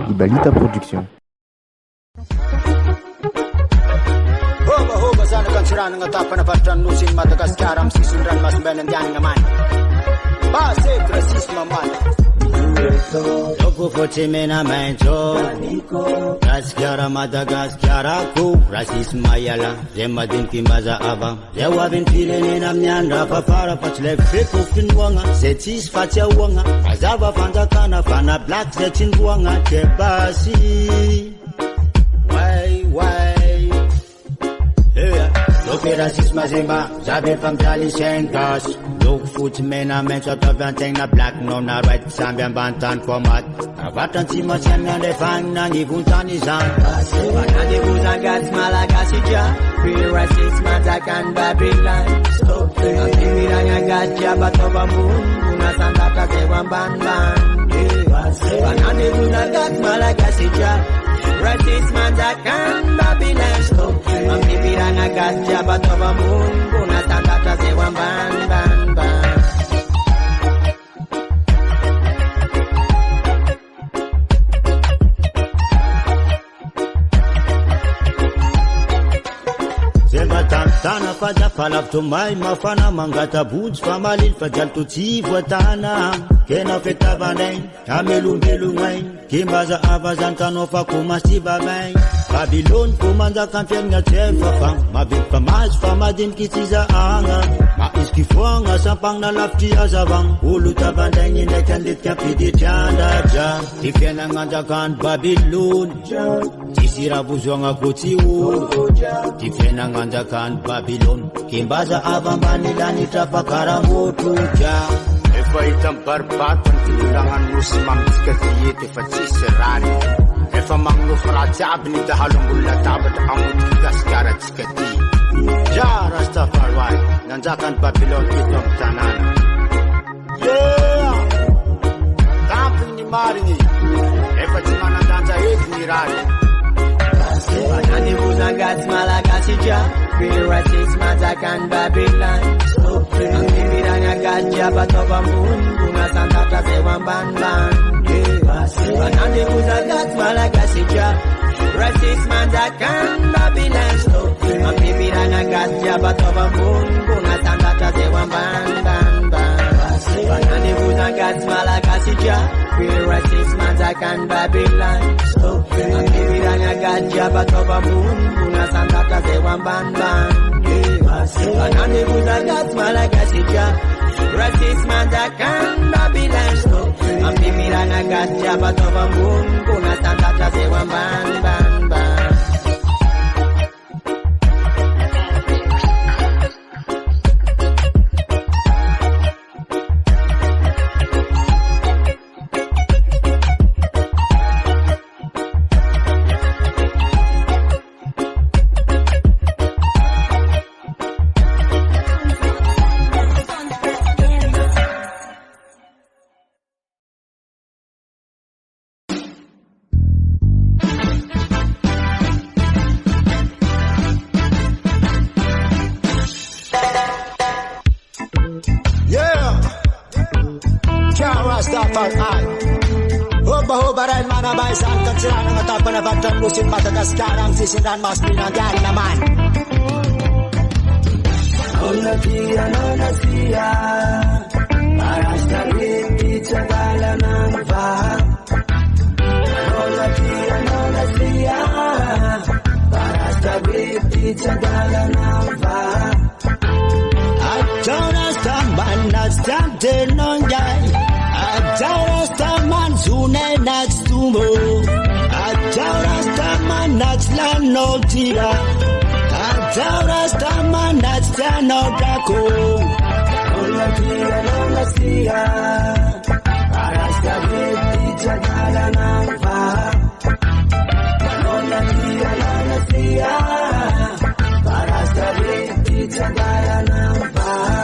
Ibalita Production. Hoba sana kan sirana ng tapa na patrannusin Madagascar ang sisundan mas benandiyan naman. Base rasismo man. Logo fote na mento. Gaskiara Madagascar aku rasismo yala. Zema din kimbaza aba. Zewa ventile na mnyanda papara patle feko kinwanga. Setis fatia wanga. Azaba fanta kana fana black setin wanga kebasi. Why? Look at racism zimba, zabe from Jolly Shankas. Look foot men a men shot of and na black no na right Zambian bantan format. Avatan tima sanya de fang na ni buntan izan. Bana de buzan gas Malagasy ja. Real racism attack Babylon. Stop it. Ang miranya gacha batoba moon. Una santa ta se wan ban. Bana de buzan gas Malagasy ja. Racism attack Babylon. Stop it. Ang miranya gacha batoba moon. Una santa ta se wan ban. Tana faja falaf to mai mafana mangata buj famalil fajal to tivwa tana kena feta banai amelungelu ngai kimbaza avazan kanofa kumasti babai Babylon kumanda kampian nga chefa fam mavik famaj famadim kitiza anga ma iskifuanga sampang na lafti azabang ulu tabandai ngine kandit kapidi chanda ja tifena nganja kan Babylon tisira buzonga kutiwu tifena nganja kan Babylon kimbaza avambani lani tapakara motuja efa itam barbatan tulangan musmam tikatiyete fatisirani efa mangno fratiab ni dahalong bulatabat amut Gaskara tikati ja Rastafari nanjakan Babylon itom tanan tapin ni marini efa timana danja ni rani Banani buzangat Malagasy ja. Real racism attack Babylon. Ang bibiranya gacha batoba moon. Bunga santa ta se wan ban. Banani buzangat Malagasy ja. Racism attack Babylon. Ang bibiranya gacha batoba moon. Bunga santa ta se wan ban. Banani buzangat Malagasy ja. Real racism attack Babylon. Ang bibiranya gacha batoba moon. Bunga santa ta se wan ban. Banani buzangat Malagasy ja. Racism attack Babylon. Ang bibiranya gacha batoba moon. Bunga santa ta se wan ban. Hoba-hobaran manabay saan kansila ng atapa na patranlusin Madagascar ang sisindan mas pinagyan naman. No nasia, para estar bien dicha gala ng baha. No nasia, para estar bien dicha gala ng baha. At Jonas taman at standin ng jay. At Jonas taman sunay nagstumo. At Jonas taman nagslanol tira. At Jonas taman nagslanol ako. No nasia, para estar bien dicha gala ng baha. No nasia, para estar bien dicha gala ng baha.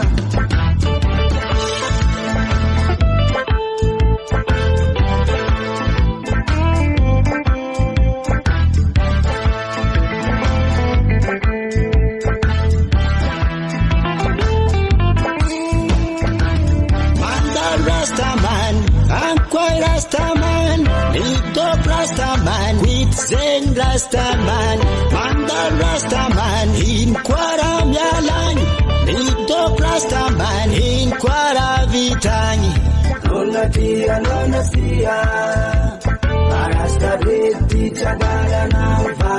Rasta Rastaman, Nito Rastaman, with Zen Rastaman, Mandal Rastaman, in Kwara Myalan, Nito Rastaman, in Kwara Vitani. Nona tia, nona sia, Rasta Beti Chagala Nava.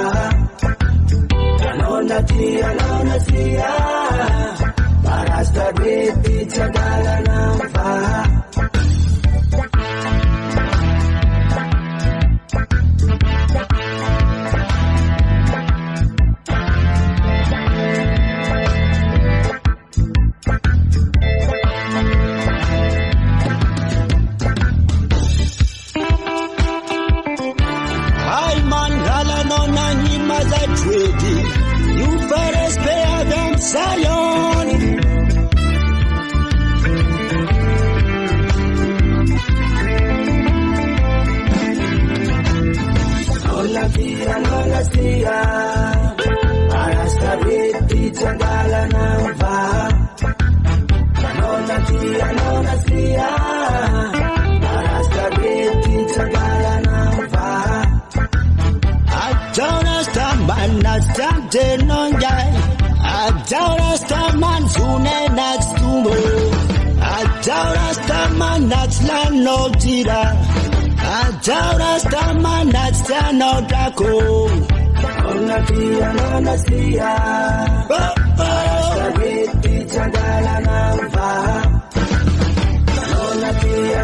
Nona tia, nona sia, Rasta Beti Chagala Nava. You first pay them Zion. Nona tia, Rasta Beti Chagala Nava. Nona tia, Rasta Beti Chagala Nava. Rastaman, Nastante Nonjai. Rastaman, Sune Naxtumo. Rastaman, Naxlan no Tira. Rastaman, Naxlan no Draco. Nona tia, Rasta Beti Chagala Nava. Nona tia,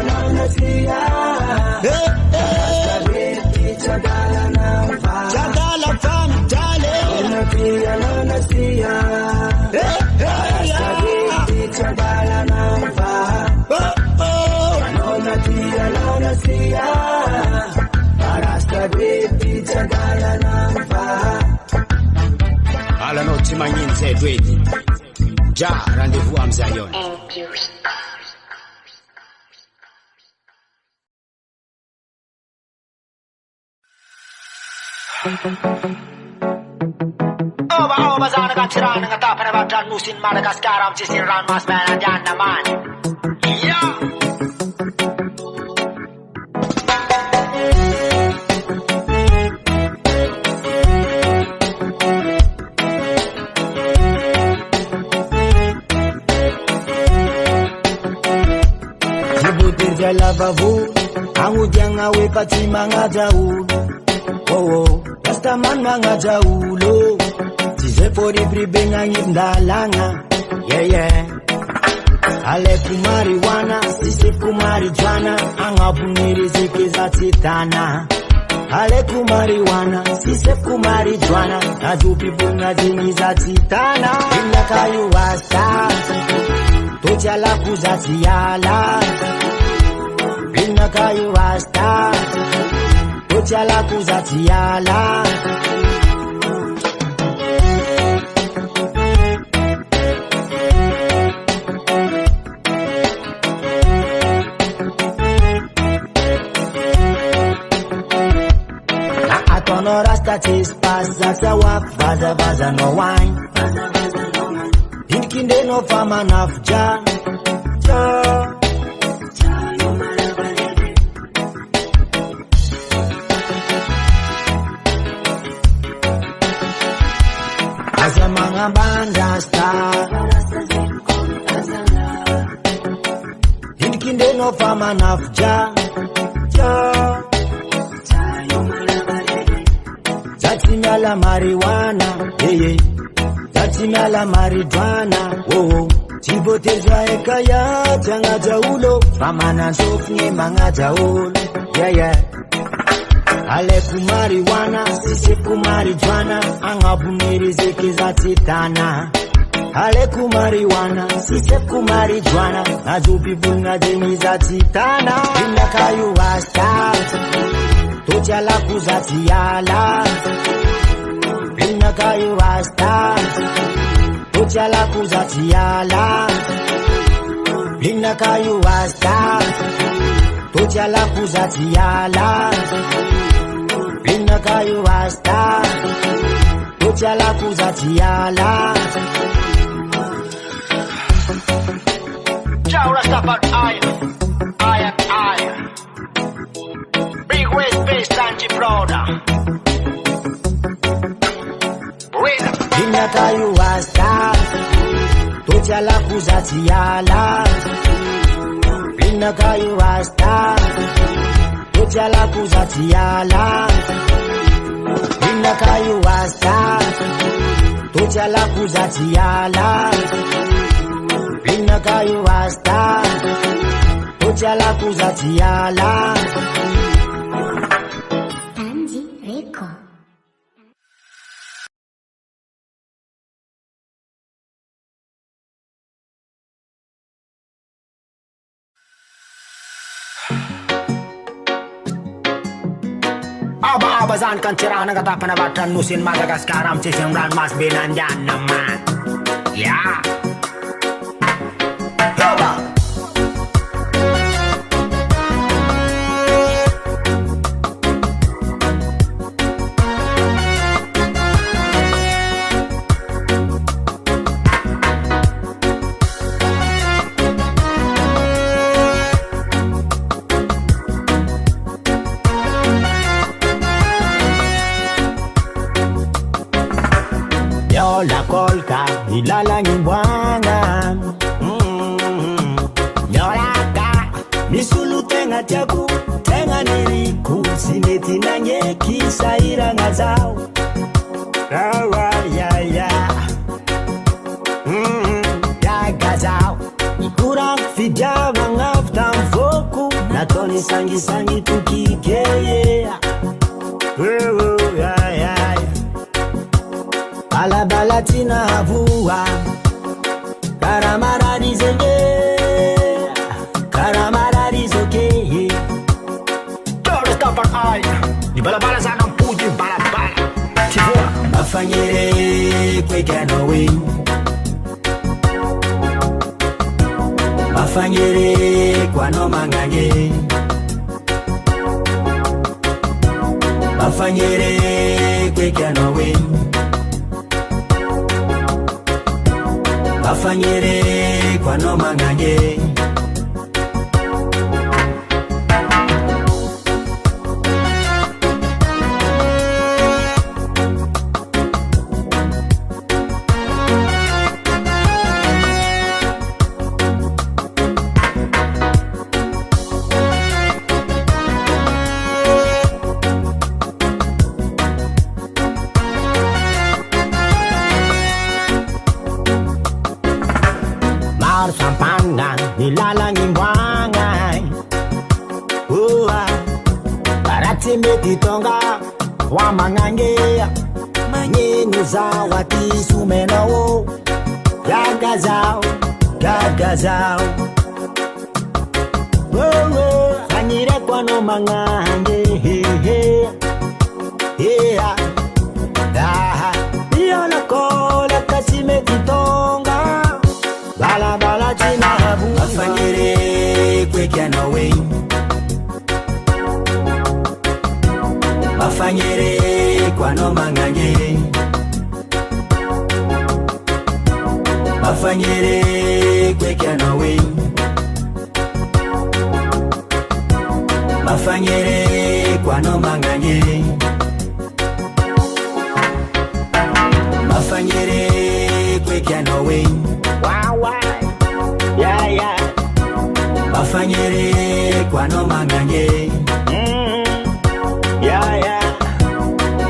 Rasta Beti Chagala Nava. Chagala fam tale. Nona tia, Rasta Beti Chagala Nava. Nona tia, Rasta Beti Chagala Nava. Ala no timanyin zedwedi. Ja rendezvous am Zion. Oba zana ka tirana ka tapana ba tan musin Madagascar am chisin ran mas bana janna man. Yeah. Lavavu, angu janga we pati manga jau. Oh, Rastaman manga jaulo. Tize pori bribenga yindalanga. Yeah. Ale kumariwana, sise kumarijuana, anga buniri zike za titana. Ale kumariwana, sise kumarijuana, ajupi bunga zini za titana. Inda kayu wasta, tocha la kuzati yala. Inna kayu wasta, tocha la kuzati yala. Atono rasta chase pass, that's a wap, baza no wine. Inkinde no fama nafja, Azamanga bandasta, Inkinde no fama nafja, Zatimala marijuana, Zatimala marijuana, oh. Tibotezwa ekaya, changa jaulo, famana sofni manga jaulo, yeah. Ale kumariwana, sise kumarijuana, angabuniri zeke za titana. Ale kumariwana, sise kumarijuana, ajupi bunga jeni za titana. Inda kayu wasta, tocha la kuzati yala. Inda kayu wasta, tocha la kuzati yala. Inda kayu wasta, tocha la kuzati yala. Inna kayu wasta, tocha la kuzati yala. Jah Rastafari, I am. Sanji brother. Inna kayu wasta Tujala kuzatiala Inna kayu wasta Tujala kuzatiala Inna kayu wasta Tujala kuzatiala Inna kayu wasta Tujala kuzatiala Sanji Record. Aba-abazan kan cerah negata penabatan musim Madagaskar amci semran mas binanjan naman. Ya. Coba. La colca y la langibwana Nyolaka Misulu tenga tiaku Tenga niriku Sineti na nyeki Saira ngazao Rawa ya ya Ya gazao Kurang fidya Mangafta mfoku Natoni sangi sangi tukikeye Ya ya Bala tina avua Karamarari zenge Karamarari zoke Terus dapat ay. Di bala-bala sana puji bala-bala. Civua. Mafanyere kwekanowe Mafanyere kwano mangange Mafanyere kwekanowe Mafanyere kwano mangange Sampangan nilalangin wangai Barati metitonga Wamangange Manyeni zawati sumenao Gagazao Gagazao Fanyire kwano mangange Iyona kola kasime titonga Bala bala china abu Mafanyere kwekya nawe Mafanyere kwano mangange Mafanyere kwekya nawe Mafanyere kwano mangange Mafanyere kwekya nawe Mafanyere kwano mangange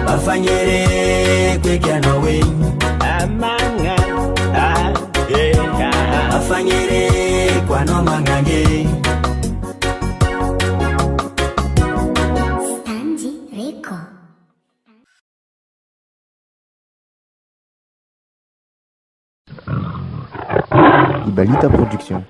Mafanyere kwekya nawe Amanga Mafanyere kwano mangange Sanji Record. Ibalita Production.